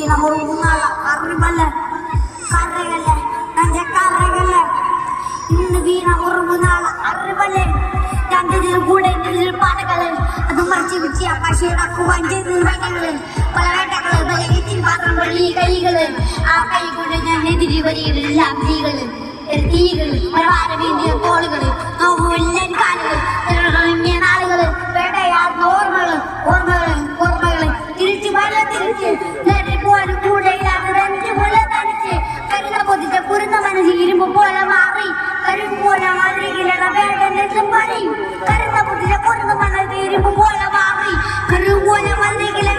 വീണ മുറുകുന്നാള അറിവല്ല കറകല്ലേ നന്റെ കറകല്ലേ ഇന്ന് വീണ മുറുകുന്നാള അറിവല്ലേ രണ്ടിതിൽ കൂടെ ഇതിൽ പാടകള് അത് മറിച്ച് വിച്ച് ആകാശിറക്കുവാൻ ചെയ്ത് വൈകകള് പല വേട്ടകള് ബലകെറ്റിൻ പാത്രം വെള്ളി കൈകള് ആ കൈ കൊണ്ട് ഞാൻ എതിരി വരികളിലെല്ലാം തീകള് തീകള് പലവാര വീണ്ടിയ തോളുകള് നോവുമില്ലൻ കാലുകൾ നാളുകള് വേട്ടയാടുന്ന ഓർമ്മകള് ഓർമ്മകള് ഓർമ്മകള് തിരിച്ചു മല തിരിച്ച് പോലും കൂടെയില്ലാതെ രണ്ടുമുള്ള തനിച്ച് കരുന്ന പൊതിച്ച കുരുന്ന മനസ്സിൽ ഇരുമ്പ് പോലെ മാറി കരുപോലെ മാറിയിട വേണ്ടെന്നും പറയും കരുന്ന പൊതിച്ച കുരുന്ന മനസ്സിൽ ഇരുമ്പ് പോലെ മാറി കരുപോലെ മന്ത്രികളെ